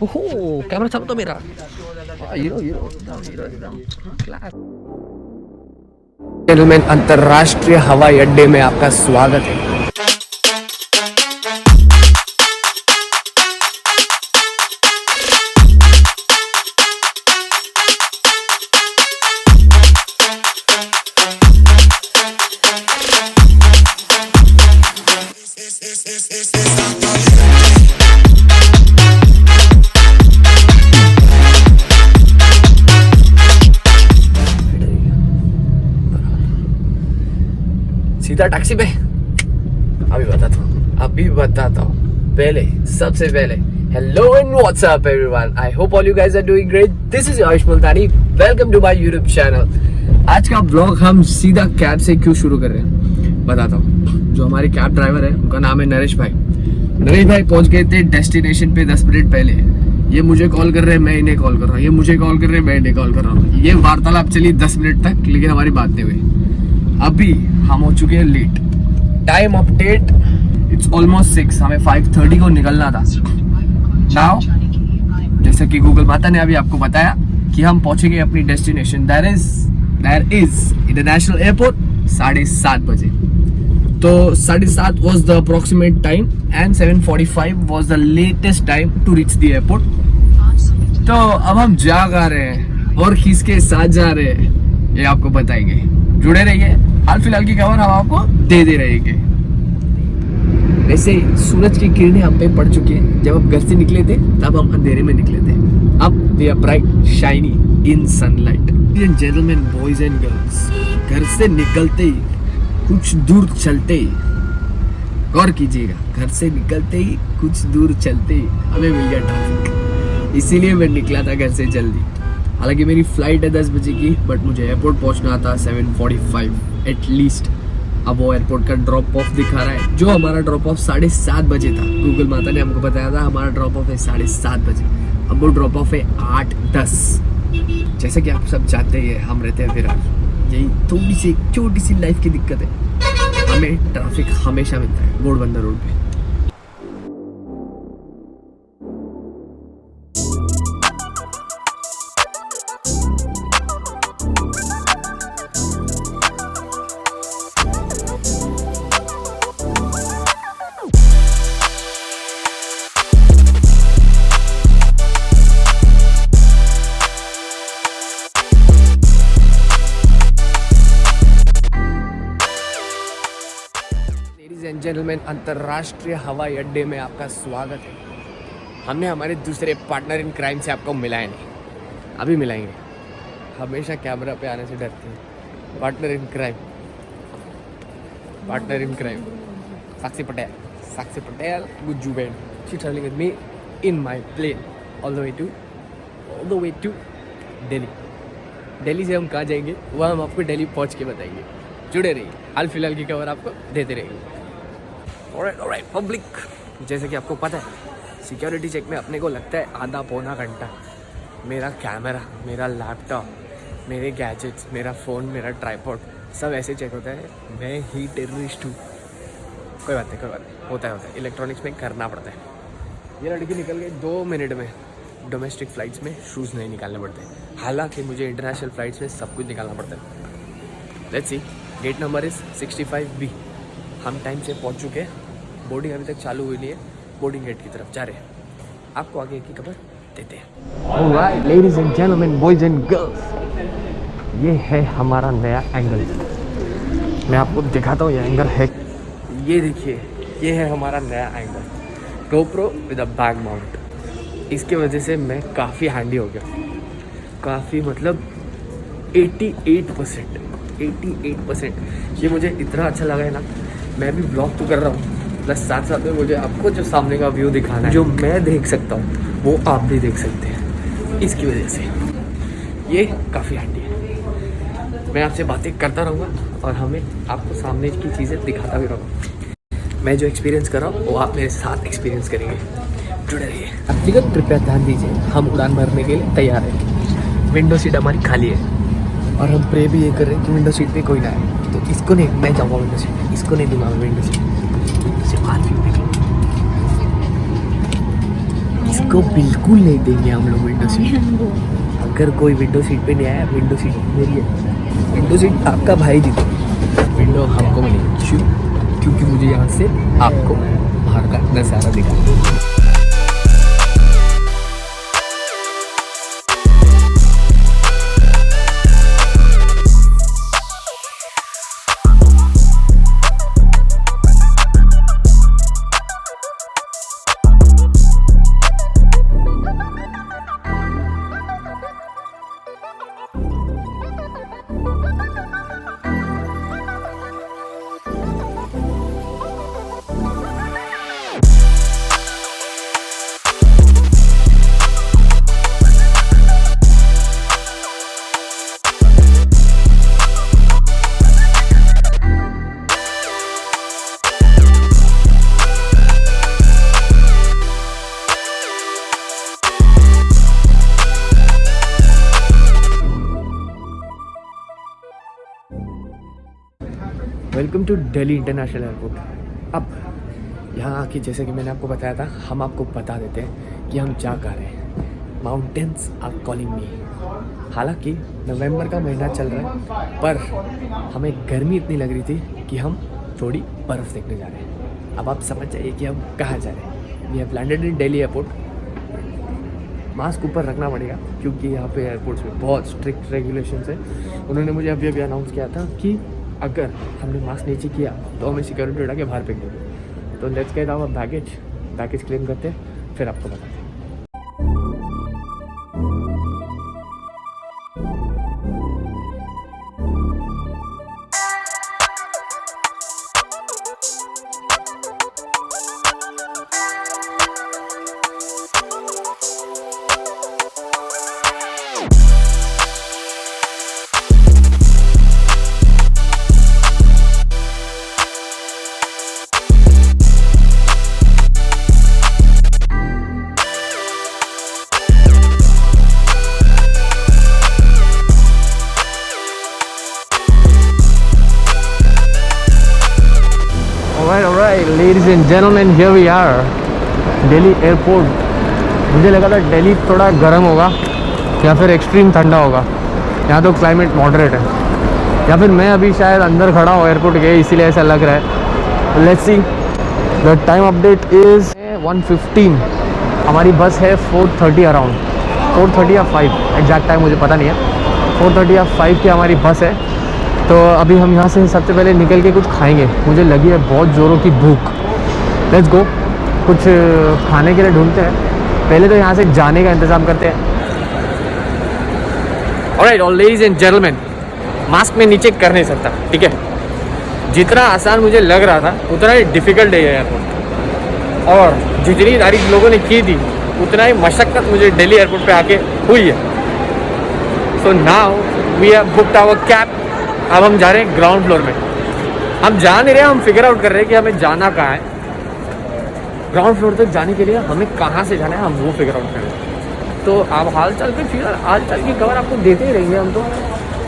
ओहो कैमरा चला तो मेरा हीरो जेंटलमैन, अंतरराष्ट्रीय हवाई अड्डे में आपका स्वागत है। सीधा टैक्सी पे अभी बताता हूँ। पहले सबसे पहले hello and what's up everyone, I hope all you guys are doing great. This is Ayush Multani, welcome to my YouTube channel. आज का ब्लॉग हम सीधा कैब से क्यों शुरू कर रहे हैं बताता हूँ। जो हमारे कैब ड्राइवर है उनका नाम है नरेश भाई। नरेश भाई पहुंच गए थे डेस्टिनेशन पे 10 मिनट पहले। ये मुझे कॉल कर रहे हैं, मैं इन्हें कॉल कर रहा हूँ, ये मुझे कॉल कर रहे हैं, मैं इन्हें कॉल कर रहा हूँ। ये वार्तालाप चली 10 मिनट तक, लेकिन हमारी बात नहीं हुई। अभी हम हो चुके हैं late. Time update, it's almost 6, हमें 5:30 को निकलना था। नाउ जैसे कि गूगल माता ने अभी आपको बताया कि हम पहुंचेंगे अपनी destination, that is international airport 7:30 बजे। तो 7:30 was the approximate time and 7:45 was the latest time to reach the airport। तो अब हम जा रहे हैं और किसके साथ जा रहे हैं ये आपको बताएंगे। जुड़े रहिए, हाल फिलहाल की खबर हम आपको दे रहेंगे। वैसे सूरज की किरणें हम पे पड़ चुकी हैं। जब हम घर से निकले थे तब हम अंधेरे में निकले थे, अब they are bright shiny in sunlight. Gentleman, boys and girls, घर से निकलते ही कुछ दूर चलते ही, गौर कीजिएगा, घर से निकलते ही कुछ दूर चलते ही हमें मिल गया ट्रैफिक। इसीलिए मैं निकला था घर से जल्दी। हालांकि मेरी फ्लाइट है 10 बजे की, बट मुझे एयरपोर्ट पहुंचना था 7:45 एटलीस्ट। अब वो एयरपोर्ट का ड्रॉप ऑफ दिखा रहा है, जो हमारा ड्रॉप ऑफ 7:30 बजे था। गूगल माता ने हमको बताया था हमारा ड्रॉप ऑफ है 7:30 बजे, अब वो ड्रॉप ऑफ है 8:10। जैसे कि आप सब जानते हैं हम रहते हैं फिर यही थोड़ी सी छोटी सी लाइफ की दिक्कत है, हमें ट्रैफिक हमेशा मिलता है घोड़बंदर रोड पे। जेंटलमैन, अंतरराष्ट्रीय हवाई अड्डे में आपका स्वागत है। हमने हमारे दूसरे पार्टनर इन क्राइम से आपको मिलाया नहीं, अभी मिलाएंगे। हमेशा कैमरा पे आने से डरते हैं। Partner in crime Sakshi Patel Gujju band, she travelling with me in my plane all the way to Delhi से हम कहाँ जाएंगे वह हम आपको दिल्ली पहुँच के बताएंगे। जुड़े रहिए, हाल फिलहाल की खबर आपको देते रहेंगे। ऑलराइट पब्लिक, जैसे कि आपको पता है सिक्योरिटी चेक में अपने को लगता है आधा पौना घंटा। मेरा कैमरा, मेरा लैपटॉप, मेरे गैजेट्स, मेरा फ़ोन, मेरा ट्राइपॉड सब ऐसे चेक होता है। मैं ही टेररिस्ट हूँ। कोई बात नहीं, होता है। इलेक्ट्रॉनिक्स में करना पड़ता है। ये लड़की निकल गई 2 मिनट में। डोमेस्टिक फ़्लाइट्स में शूज़ नहीं निकालने पड़ते, हालांकि मुझे इंटरनेशनल फ़्लाइट्स में सब कुछ निकालना पड़ता है। Let's see, gate number is 65B। हम टाइम से पहुँच चुके हैं। बोर्डिंग अभी तक चालू हुई नहीं है, बोर्डिंग गेट की तरफ जा रहे हैं। आपको आगे की खबर देते हैं। Alright ladies and gentleman, boys and girls, ये है हमारा नया एंगल। मैं आपको दिखाता हूँ ये एंगल है। ये देखिए, ये है हमारा नया angle, GoPro with a back mount. इसके वजह से मैं काफ़ी हैंडी हो गया, काफ़ी मतलब 88%। ये मुझे इतना अच्छा लगा है ना। मैं भी ब्लॉग तो कर रहा हूँ, प्लस साथ में मुझे आपको जो सामने का व्यू दिखाना है, जो मैं देख सकता हूँ वो आप भी देख सकते हैं। इसकी वजह से ये काफ़ी हैंडी है। मैं आपसे बातें करता रहूँगा और हमें आपको सामने की चीज़ें दिखाता भी रहूँगा। मैं जो एक्सपीरियंस कर रहा हूँ वो आप मेरे साथ एक्सपीरियंस करेंगे। जुड़े रहिए। व्यक्तिगत कृपया ध्यान दीजिए, हम उड़ान भरने के लिए तैयार हैं। विंडो सीट हमारी खाली है और हम प्रे भी ये कर रहे हैं कि विंडो सीट पे कोई ना आए। तो इसको नहीं, मैं जाऊँगा विंडो सीट, इसको नहीं दूंगा विंडो सीट। से बाहर व्यू देखेंगे। को बिल्कुल नहीं देंगे हम लोग विंडो सीट। अगर कोई विंडो सीट पे नहीं आया, विंडो सीट मेरी है। विंडो सीट आपका भाई दी, विंडो हमको मिलेगी। क्यों? क्योंकि मुझे यहाँ से आपको बाहर का नज़ारा दिखा। Welcome to Delhi international airport. अब यहाँ आके जैसे कि मैंने आपको बताया था, हम आपको बता देते हैं कि हम जा कहाँ रहे हैं। Mountains are calling me. हालांकि नवंबर का महीना चल रहा है, पर हमें गर्मी इतनी लग रही थी कि हम थोड़ी बर्फ़ देखने जा रहे हैं। अब आप समझ जाइए कि हम कहाँ जा रहे हैं। We have landed in Delhi airport. Mask ऊपर रखना पड़ेगा क्योंकि यहाँ पे एयरपोर्ट्स में बहुत स्ट्रिक्ट रेगुलेशंस है। उन्होंने मुझे अभी अनाउंस किया था कि अगर हमने मास्क नीचे किया तो हमें सिक्योरिटी उठा के बाहर फेंक देंगे। तो let's get our baggage claim करते हैं, फिर आपको बताते हैं। Alright, ladies and gentlemen, here we are, Delhi airport. मुझे लगा था दिल्ली थोड़ा गर्म होगा या फिर एक्सट्रीम ठंडा होगा। यहाँ तो क्लाइमेट मॉडरेट है, या फिर मैं अभी शायद अंदर खड़ा हूँ एयरपोर्ट के, इसीलिए ऐसा लग रहा है। Let's C. The time update is 1:15। हमारी बस है 4:30 अराउंड, 4:30 या 5, एग्जैक्ट टाइम मुझे पता नहीं है। 4:30 या 5 की हमारी बस है। तो अभी हम यहाँ से सबसे पहले निकल के कुछ खाएंगे। मुझे लगी है बहुत ज़ोरों की भूख। लेट्स गो, कुछ खाने के लिए ढूंढते हैं। पहले तो यहाँ से जाने का इंतज़ाम करते हैं। Alright, ladies and gentleman, mask में नीचे कर नहीं सकता, ठीक है। जितना आसान मुझे लग रहा था उतना ही डिफ़िकल्ट है एयरपोर्ट, और जितनी तारीफ लोगों ने की थी उतना ही मशक्क़त मुझे दिल्ली एयरपोर्ट पे आके हुई है। So now we have booked our cab. अब हम जा रहे हैं ग्राउंड फ्लोर में। हम जा नहीं रहे, हम फिगर आउट कर रहे हैं कि हमें जाना कहाँ है। ग्राउंड फ्लोर तक जाने के लिए हमें कहाँ से जाना है, हम वो फिगर आउट कर रहे हैं। तो आप हालचाल की खबर आपको देते ही रहेंगे हम, तो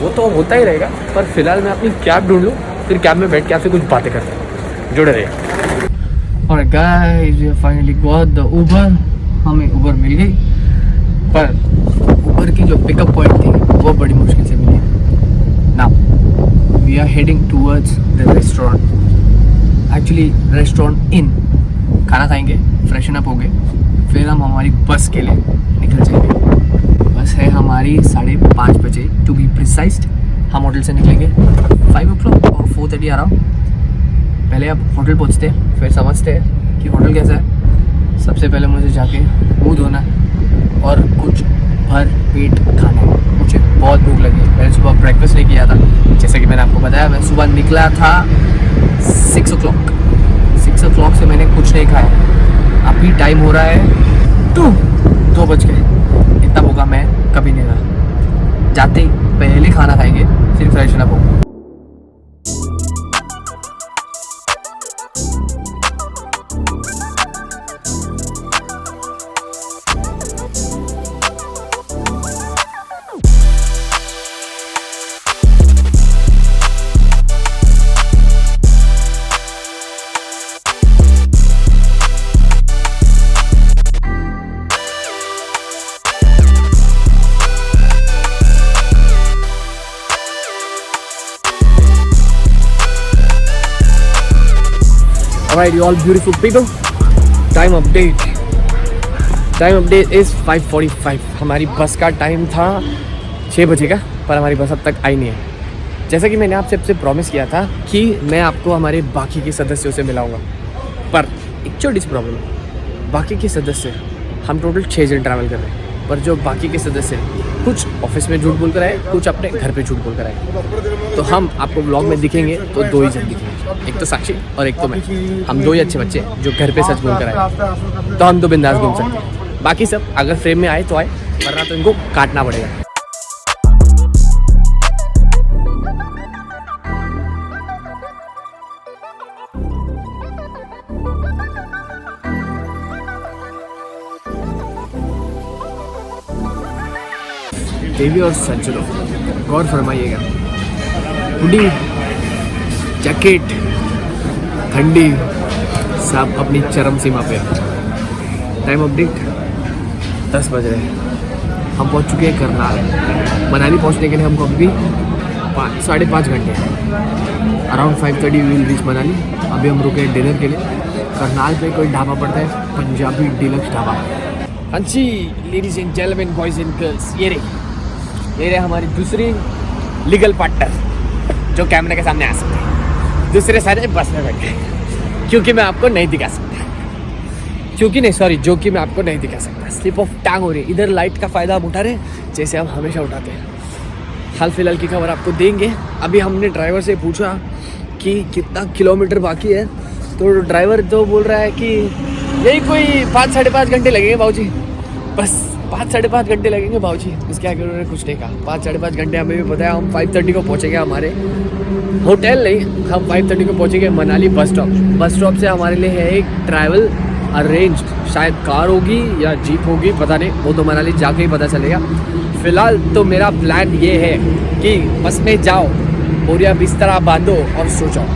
वो तो होता ही रहेगा। पर फिलहाल मैं अपनी कैब ढूंढ लूँ, फिर कैब में बैठ के आपसे कुछ बातें करते हैं। जुड़े रहिए। और guys, we finally got the Uber. हमें उबर मिल गई, पर उबर की जो पिकअप पॉइंट थी वो बड़ी मुश्किल से मिली। Now we are heading towards the restaurant, actually restaurant inn। खाना खाएंगे, फ्रेशन अप होंगे, फिर हम हमारी बस के लिए निकल जाएंगे। बस है हमारी 5:30 बजे, टू बी प्रिसाइज्ड। हम होटल से निकलेंगे 5 o'clock और 4:30 अराउंड। पहले अब होटल पहुंचते हैं, फिर समझते हैं कि होटल कैसा है। सबसे पहले मुझे जाके मुँह धोना है और कुछ भर पेट खाना है। मुझे बहुत भूख लगी है। मैंने सुबह ब्रेकफास्ट नहीं किया था, जैसे कि मैंने आपको बताया। मैं सुबह निकला था 6 o'clock। 6 o'clock से मैंने कुछ नहीं खाया। अभी टाइम हो रहा है 2 बज गए। इतना भूखा मैं कभी नहीं रहा। जाते ही पहले खाना खाएंगे, फिर फ्रेशन अप होगा। Alright, you all beautiful people. Time update is 5:45. हमारी बस का टाइम था 6 बजे का, पर हमारी बस अब तक आई नहीं है। जैसा कि मैंने आपसे प्रॉमिस किया था कि मैं आपको हमारे बाकी के सदस्यों से मिलाऊंगा, पर एक छोटी सी प्रॉब्लम है। बाकी के सदस्य, हम टोटल 6 जन ट्रैवल कर रहे हैं, पर जो बाकी के सदस्य कुछ ऑफिस में झूठ बोल कर आए, कुछ अपने घर पे झूठ बोल कर आए। तो हम आपको ब्लॉग में दिखेंगे तो 2 ही जन दिखेंगे, एक तो साक्षी और एक तो मैं। हम 2 ही अच्छे बच्चे जो घर पे सच बोल कर आए, तो हम 2 बिंदास घूम सकते हैं। बाकी सब अगर फ्रेम में आए तो आए, वरना तो इनको काटना पड़ेगा। देवी और सज्जनों, गौर फरमाइएगा, हुडी, जैकेट, ठंडी सब अपनी चरम सीमा पे। टाइम अपडेट 10 बज रहे हैं। हम पहुंच चुके हैं करनाल। मनाली पहुंचने के लिए हमको अभी 5-5.5 घंटे हैं। Around 5:30 will reach Manali. अभी हम रुके हैं डिनर के लिए। करनाल पे कोई ढाबा पड़ता है, पंजाबी डिलक्स ढाबा। हाँ जी, ladies and gentleman, boys and girls, ये रहे हमारी दूसरी लीगल पार्टनर जो कैमरे के सामने आ सकते हैं। दूसरे सारे बस में बैठे, क्योंकि मैं आपको नहीं दिखा सकता, जो कि मैं आपको नहीं दिखा सकता। स्लिप ऑफ टंग हो रही है। इधर लाइट का फ़ायदा हम उठा रहे हैं, जैसे हम हमेशा उठाते हैं। हाल फिलहाल की खबर आपको देंगे। अभी हमने ड्राइवर से पूछा कि कितना किलोमीटर बाकी है, तो ड्राइवर तो बोल रहा है कि यही कोई 5-5.5 घंटे लगेंगे भाऊजी, बस 5-5.5 घंटे लगेंगे भाऊजी। इसके आगे उन्होंने कुछ नहीं कहा। 5-5.5 घंटे हमें भी पता है। हम 5:30 को पहुँचेंगे। हमारे होटल नहीं, हम 5:30 को पहुँचेंगे मनाली बस स्टॉप से हमारे लिए है एक ट्रैवल अरेंज, शायद कार होगी या जीप होगी, पता नहीं, वो तो मनाली जाके ही पता चलेगा। फ़िलहाल तो मेरा प्लान ये है कि बस में जाओ, बोरिया बिस्तरा बांधो और सो जाओ।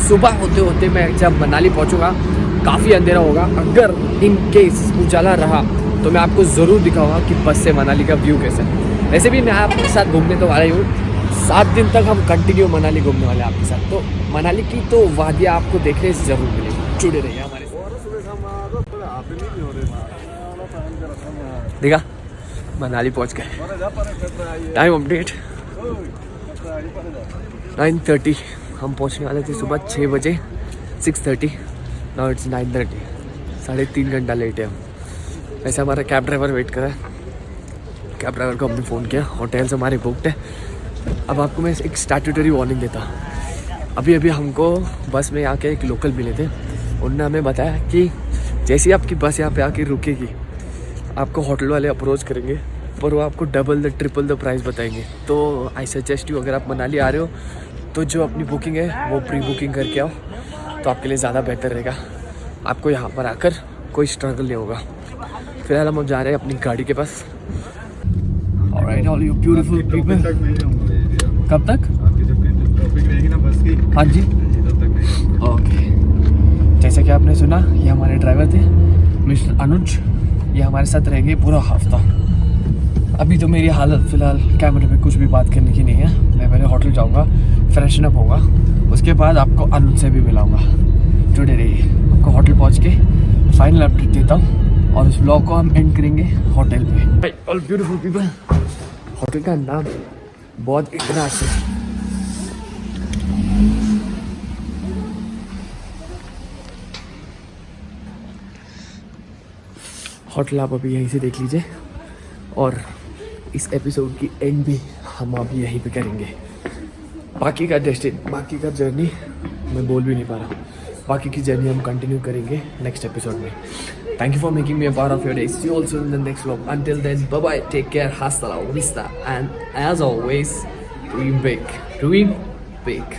सुबह होते होते मैं जब मनाली पहुंचूंगा काफ़ी अंधेरा होगा। अगर इन केस उजाला रहा तो मैं आपको ज़रूर दिखाऊंगा कि बस से मनाली का व्यू कैसा है। वैसे भी मैं आपके साथ घूमने तो वाला ही हूँ। 7 दिन तक हम कंटिन्यू मनाली घूमने वाले हैं आपके साथ। तो मनाली की तो वादियाँ आपको देखने से ज़रूर मिलेगी। जुड़े रहिए हमारे साथ। देखा, मनाली पहुंच गए। Time update 9:30। हम पहुंचने वाले थे सुबह 6 बजे, 6:30। Now it's 9:30। 3.5 घंटा लेट है हम। वैसे हमारा कैब ड्राइवर वेट कर रहा है। कैब ड्राइवर को हमने फ़ोन किया, होटल्स हमारे बुकड है। अब आपको मैं एक स्टैट्यूटरी वार्निंग देता। अभी हमको बस में आके एक लोकल मिले थे। उन्होंने हमें बताया कि जैसे आपकी बस यहाँ पे आके रुकेगी, आपको होटल वाले अप्रोच करेंगे, पर वो आपको डबल ट्रिपल द प्राइस बताएंगे। तो आई सजेस्ट यू, अगर आप मनाली आ रहे हो तो जो अपनी बुकिंग है वो प्री बुकिंग करके आओ, तो आपके लिए ज़्यादा बेहतर रहेगा। आपको यहाँ पर आकर कोई स्ट्रगल नहीं होगा। फिलहाल हम जा रहे हैं अपनी गाड़ी के पास। Alright, all you beautiful people. कब तक? हाँ जी, ओके। जैसे कि आपने सुना, ये हमारे ड्राइवर थे मिस्टर अनुज। ये हमारे साथ रहेंगे पूरा हफ्ता। अभी तो मेरी हालत फ़िलहाल कैमरे में कुछ भी बात करने की नहीं है। मैं पहले होटल जाऊंगा, फ्रेशन अप होगा, उसके बाद आपको अनुज से भी मिलाऊंगा। जुड़े रहिए। आपको होटल पहुंच के फाइनल अपडेट देता हूँ और उस ब्लॉग को हम एंड करेंगे होटल पे। ऑल ब्यूटीफुल पीपल, होटल का नाम बहुत इतना से होटल आप अभी यहीं से देख लीजिए। और इस एपिसोड की एंड भी हम अभी यहीं पे करेंगे। बाकी का जर्नी मैं बोल भी नहीं पा रहा। बाकी की जर्नी हम कंटिन्यू करेंगे नेक्स्ट एपिसोड में। Thank you for making me a part of your day. See you also in the next vlog. Until then, bye bye, take care, hasta la vista, and as always, dream big.